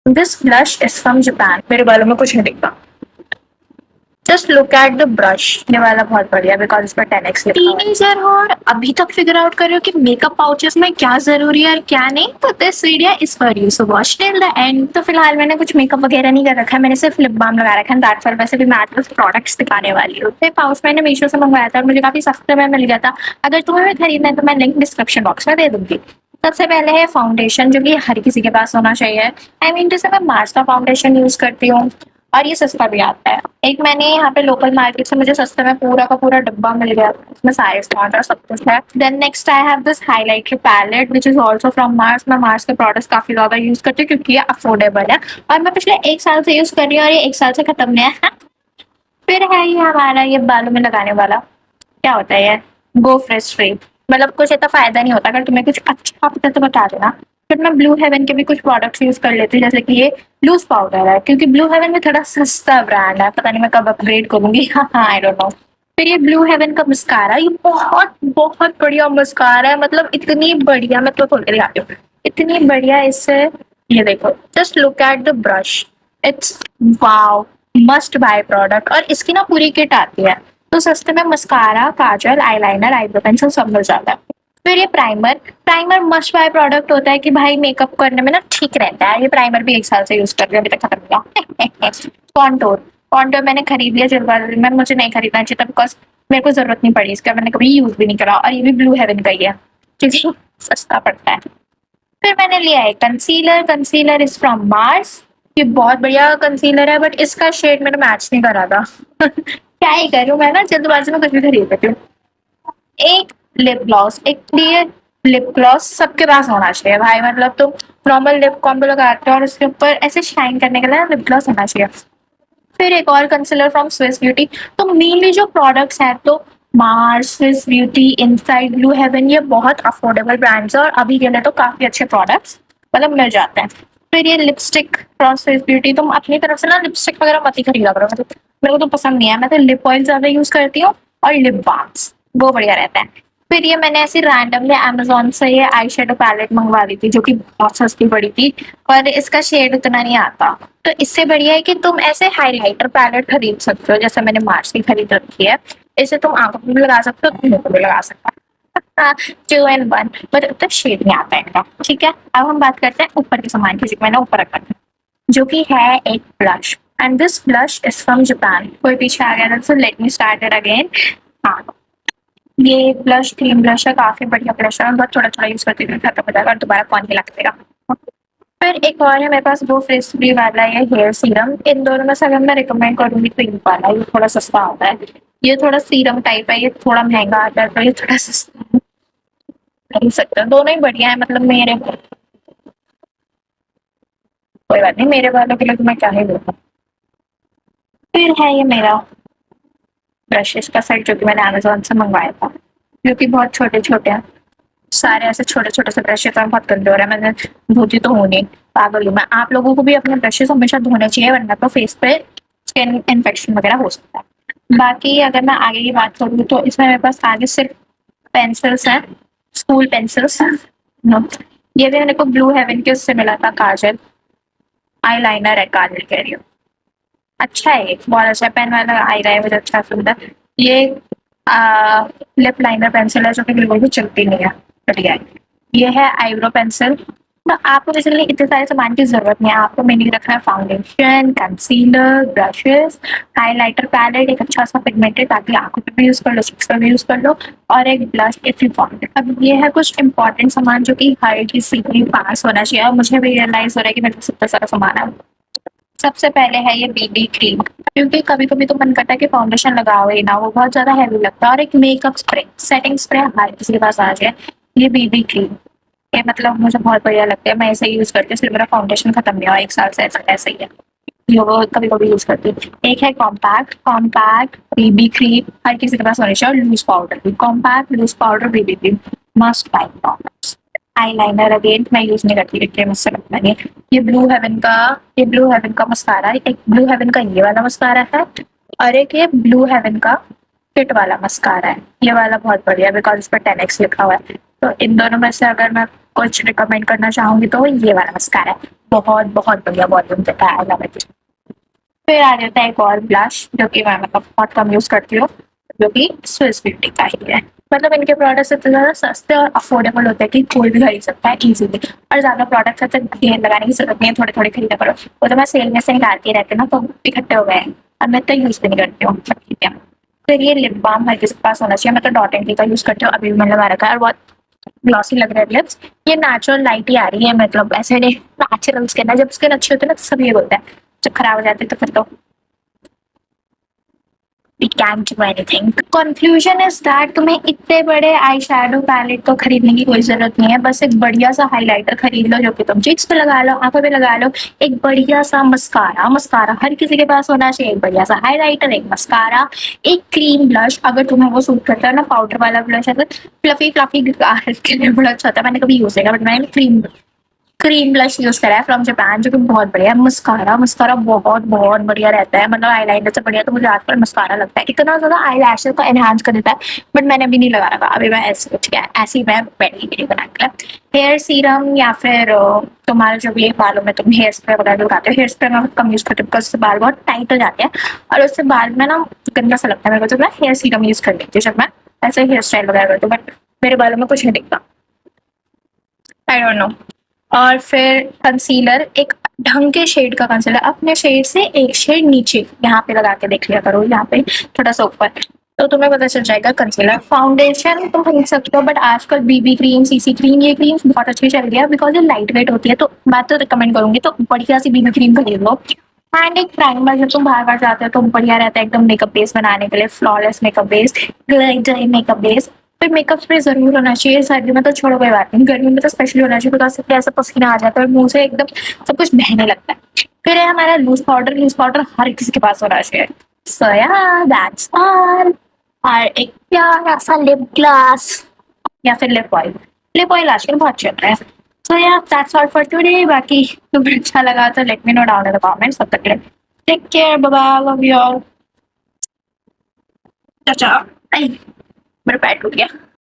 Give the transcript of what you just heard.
This blush is from Japan. मेरे बालों में कुछ नहीं दिखता। Just look at the brush. ये वाला बहुत बढ़िया बिकॉज इस पर 10x लिखा हुआ है। टीनेजर हो और अभी तक फिगर आउट कर रहे हो कि मेकअप पाउचेस में क्या जरूरी है और क्या नहीं, तो this video is for you, so watch till the end. तो फिलहाल मैंने कुछ मेकअप वगैरह नहीं कर रखा है, मैंने सिर्फ लिप बाम लगा रखा है। That's all. वैसे भी मैं आज प्रोडक्ट्स दिखाने वाली हूँ। ये पाउच मैंने मीशो से मंगवाया था और मुझे काफी सस्ते में मिल गया था। अगर तुम्हें भी खरीदना है तो मैं लिंक डिस्क्रिप्शन बॉक्स में दे दूंगी। सबसे पहले है फाउंडेशन, जो कि हर किसी के पास होना चाहिए। आई मीन जैसे मैं मार्स का फाउंडेशन यूज करती हूँ और ये सस्ता भी आता है। एक मैंने यहाँ पे लोकल मार्केट से मुझे सस्ते में पूरा का पूरा डब्बा मिल गया, इसमें सारे स्पॉन्ज और सब कुछ है। Then next I have this highlighter palette which is also from Mars. मैं मार्स के प्रोडक्ट्स काफी ज्यादा यूज करती हूँ क्योंकि ये अफोर्डेबल है और मैं पिछले 1 साल से यूज कर रही हूँ और ये 1 साल से खत्म नहीं है। फिर है ये हमारा ये बालों में लगाने वाला, क्या होता है ये, गो फ्रेश फ्री। मतलब कुछ इतना फायदा नहीं होता, अगर तुम्हें कुछ अच्छा पता तो बता देना। फिर मैं ब्लू हेवन के भी कुछ प्रोडक्ट्स यूज कर लेती हूँ, जैसे कि ये लूज पाउडर है क्योंकि ब्लू हेवन में थोड़ा सस्ता ब्रांड है, पता नहीं मैं कब अपग्रेड करूंगी। हाँ हाँ, आई डोंट नो। फिर ये ब्लू हेवन का मस्कारा, ये बहुत बहुत बढ़िया मस्कारा है, मतलब इतनी बढ़िया, मैं तो खोल के दिखाती हूँ, इतनी बढ़िया इससे। ये देखो, just look at the brush, it's wow, must by product. और इसकी ना पूरी किट आती है, तो सस्ते में मस्कारा, काजल, आईलाइनर, आईब्रो पेंसिल सब मिल जाता है। फिर ये primer, primer must by product होता है कि भाई मेकअप करने में ना ठीक रहता है। ये प्राइमर भी 1 साल से यूज कर रही हूँ, अभी तक खत्म हुआ। कॉन्टोर, कॉन्टोर मैंने खरीद लिया जल्दबाजी में, मुझे नहीं खरीदना चाहिए था बिकॉज मेरे को जरूरत नहीं पड़ी इसका, मैंने कभी यूज भी नहीं करा। और ये भी ब्लू हेवन का ही है क्योंकि सस्ता पड़ता है। फिर मैंने लिया है concealer, concealer is from Mars. ये बहुत बढ़िया कंसीलर है बट इसका शेड मेरा मैच नहीं करा था। क्या ही करूं, मैं ना जल्दबाजी में कुछ भी खरीद लेती हूँ। एक लिप ग्लॉस, एक क्लियर लिप ग्लॉस सबके पास होना चाहिए भाई, मतलब तुम नॉर्मल लिप कॉम्बो लगाते हो और उसके ऊपर ऐसे शाइन करने के लिए लिप ग्लॉस होना चाहिए। फिर एक और कंसीलर फ्रॉम स्विस ब्यूटी। तो मेनली जो प्रोडक्ट्स हैं तो Mars, Swiss Beauty, Insight, Blue Heaven, ये बहुत अफोर्डेबल ब्रांड्स है और अभी के लिए तो काफी अच्छे प्रोडक्ट्स मतलब मिल जाते हैं। फिर ये लिपस्टिक फ्रॉम स्विस ब्यूटी, तुम अपनी तरफ से ना लिपस्टिक वगैरह मत ही खरीदा करो, मतलब मेरे को तो पसंद नहीं है। मैं तो लिप ऑयल ज्यादा यूज करती हूँ और लिप बाम्स, वो बढ़िया रहता है। फिर ये मैंने ऐसे रैंडमली अमेजोन से ये आई शेडो पैलेट मंगवा ली थी, जो कि बहुत सस्ती पड़ी थी, पर इसका शेड उतना नहीं आता। तो इससे बढ़िया है कि तुम ऐसे हाइलाइटर पैलेट खरीद सकते हो, जैसे मैंने मार्स की खरीद रखी है। इसे तुम आंखों पे भी लगा सकते हो, मुंह पे भी लगा सकते हो। 2 in 1, पर उतना शेड नहीं आता है। ठीक है, अब हम बात करते हैं ऊपर के सामान की, जो मैंने ऊपर रखा था, जो कि है एक blush. And this blush is from Japan. कोई पीछे आ गया था, so let me start it again. हाँ, ये ब्लश क्रीम ब्लश है, काफी बढ़िया ब्लश है, बहुत थोड़ा थोड़ा यूज करती हूँ, खत्म हो जाएगा और दोबारा कौन ही लगेगा। फिर एक और है मेरे पास, वो फेस फ्री वाला है हेयर सीरम। इन दोनों में से अगर मैं रिकमेंड करूंगी तो ये वाला, ये थोड़ा सस्ता आता है। ये थोड़ा सीरम टाइप है, ये थोड़ा महंगा आता है, तो ये थोड़ा सस्ता है, खरीद सकते हैं। दोनों ही बढ़िया है, मतलब मेरे, कोई बात नहीं, मेरे वालों के लिए तो मैं क्या ही बोलूँ। फिर है ये मेरा ब्रशेस का सेट, जो कि मैंने अमेजोन से मंगवाया था, जो कि बहुत छोटे छोटे हैं। सारे ऐसे छोटे छोटे से ब्रशेस हैं, बहुत गंदे हो रहे हैं, मैंने धोती तो हूँ नहीं, पागल हूँ मैं। आप लोगों को भी अपने ब्रशेस हमेशा धोने चाहिए, वरना तो फेस पे स्किन इन्फेक्शन वगैरह हो सकता है। बाकी अगर मैं आगे की बात करूँ तो इसमें मेरे पास आगे सिर्फ पेंसिल्स हैं, स्कूल पेंसिल्स। नो, ये भी मेरे को ब्लू हेवन के उससे मिला था, काजल आईलाइनर है, काजल कह रही हूँ। अच्छा है, बहुत अच्छा पेन वाला आई रहा है, मुझे अच्छा सुंदर। ये लिप लाइनर पेंसिल है, जो कि बिल्कुल भी चलती नहीं है, बढ़िया है। ये है आईब्रो पेंसिल। तो आपको बेसिकली इतने सारे सामान की जरूरत नहीं है, आपको मेनली रखना है foundation, concealer, brushes, highlighter palette, एक अच्छा सा पिगमेंटेड, ताकि आंखों पे भी यूज कर लो, चिक्स पे भी यूज कर लो, और एक ब्लश इफ यू वांट। अब ये है कुछ इंपॉर्टेंट सामान जो कि हर किसी के पास होना चाहिए, और मुझे भी रियलाइज हो रहा है कि मेरे पास इतना सारा सामान है। सबसे पहले है ये बीबी क्रीम, क्योंकि कभी कभी तो मन करता है कि फाउंडेशन लगाओ ही ना, वो बहुत ज्यादा हैवी लगता है। और एक मेकअप स्प्रे, सेटिंग स्प्रे हर किसी के पास आ जाए, ये बीबी क्रीम, ये मतलब मुझे बहुत बढ़िया लगता है, मैं इसे यूज करती हूँ, सिर्फ मेरा फाउंडेशन खत्म नहीं हुआ 1 साल से, ऐसा ऐसा ही है, ये वो कभी कभी यूज करती हूँ। एक है कॉम्पैक्ट, कॉम्पैक्ट बीबी क्रीम, हर किसी के पास होनी चाहिए। और लूज पाउडर भी, compact loose powder BB cream, must buy products. Eyeliner again मैं यूज नहीं करती, इसलिए मुझसे लगता नहीं है। ये ब्लू हेवन का मस्कारा, एक ब्लू हेवन का ये वाला मस्कारा है, और एक ये ब्लू हेवन का किट वाला मस्कारा है। ये वाला बहुत बढ़िया है बिकॉज इस पर 10x लिखा हुआ है। तो इन दोनों में से अगर मैं कुछ रिकमेंड करना चाहूंगी तो ये वाला मस्कारा है, बहुत बहुत बढ़िया वॉल्यूम देता है, I love it। फिर आ जाता है एक और ब्लश जो कि मैं मतलब बहुत कम यूज करती हूँ, जो कि स्विस ब्यूटी का ही है। मतलब इनके प्रोडक्ट्स इतने ज्यादा सस्ते और अफोर्डेबल होते हैं कि कोई भी खरीद सकता है इजीली, और ज्यादा प्रोडक्ट्स ऐसे ढेर लगाने की जरूरत नहीं है, थोड़े थोड़े खरीदा करो। वो तो मैं सेल में से निकालती रहती हूँ ना, तो इकट्ठे हो गए हैं और मैं तो यूज भी नहीं करती हूँ, ठीक है। फिर ये लिप बाम हर किसी के पास होना चाहिए, मैं तो डॉट एंड की का यूज करती हूँ, अभी भी मैंने लगा रखा है और बहुत ग्लॉसी लग रहा है लिप्स। ये नेचुरल लाइट ही आ रही है, मतलब ऐसे नहीं, नेचुरल स्किन है, जब स्किन अच्छी होती है ना तो सब ये बोलते हैं, जब खराब हो जाती है तो फिर तो we can't do anything। Conclusion is that तुम्हें इतने बड़े आई शेडो पैलेट तो खरीदने की कोई जरूरत नहीं है, बस एक बढ़िया सा हाइलाइटर खरीद लो जो कि तुम चीक्स पे लगा लो, आंखों पे लगा लो। एक बढ़िया सा मस्कारा, मस्कारा हर किसी के पास होना चाहिए, एक बढ़िया सा हाइलाइटर, एक मस्कारा, एक क्रीम ब्लश अगर तुम्हें वो सूट करता है ना, पाउडर वाला ब्लश है, फ्लफी फ्लफी के लिए बड़ा अच्छा होता है, मैंने कभी यूज किया बट मैंने क्रीम ब्लश यूज करा है फ्रॉम जापान, जो कि बहुत बढ़िया है। मस्कारा, मस्कारा बहुत बहुत बढ़िया रहता है, मतलब आईलाइनर से बढ़िया तो मुझे आजकल मस्कारा लगता है, इतना ज्यादा आई लैशेस को एनहांस कर देता है। बट मैंने अभी नहीं लगा रखा, अभी मैं ऐसे ठीक है, ऐसी मैं बैठी वीडियो बना के हेयर सीरम या फिर तुम्हारे जो भी बालों में तुम हेयर स्प्रे वगैरह लगाते हो, हेयर स्प्रे में कम यूज करती हूँ बिकॉज उससे बाल बहुत टाइट हो जाते हैं और उससे बाल में ना गंदा सा लगता है मेरे को, तो मैं हेयर सीरम यूज कर लेती हूँ जब मैं ऐसे हेयर स्टाइल वगैरह करती हूँ, बट मेरे बालों में कुछ नहीं दिखता, आई डोंट नो। और फिर कंसीलर, एक ढंग के शेड का कंसीलर, अपने शेड से एक शेड नीचे यहाँ पे लगा के देख लिया करो, यहाँ पे थोड़ा सा ऊपर, तो तुम्हें पता चल जाएगा कंसीलर। फाउंडेशन तुम खरीद सकते हो बट आजकल बीबी क्रीम, सीसी क्रीम, ये क्रीम बहुत अच्छी चल रही है बिकॉज ये लाइट वेट होती है, तो मैं तो रिकमेंड करूंगी तो बढ़िया सी बीबी क्रीम खरीद लो। एंड एक प्राइमर, जब तुम बाहर बाहर जाते हो तो बढ़िया रहता है एकदम मेकअप बेस बनाने के लिए, flawless makeup base, glittery makeup base. फिर मेकअप स्प्रे जरूर होना चाहिए, सर्दी में तो छोड़ो कोई बात नहीं, गर्मी में तो स्पेशली होना चाहिए बिकॉज ऐसा पसीना आ जाता है और मुंह से एकदम सब कुछ बहने लगता है। फिर है हमारा लूज पाउडर, लूज पाउडर हर किसी के पास होना चाहिए। सो या दैट्स ऑल। और एक प्यारा सा लिप ग्लास या फिर लिप ऑयल, लिप ऑयल आजकल बहुत चल रहा है। सो या दैट्स ऑल फॉर टुडे। बाकी तुम्हें अच्छा लगा तो let me know down in the comments. तब तक के लिए take care, bye bye, love you all, चाचा। मेरा पैर टूट गया।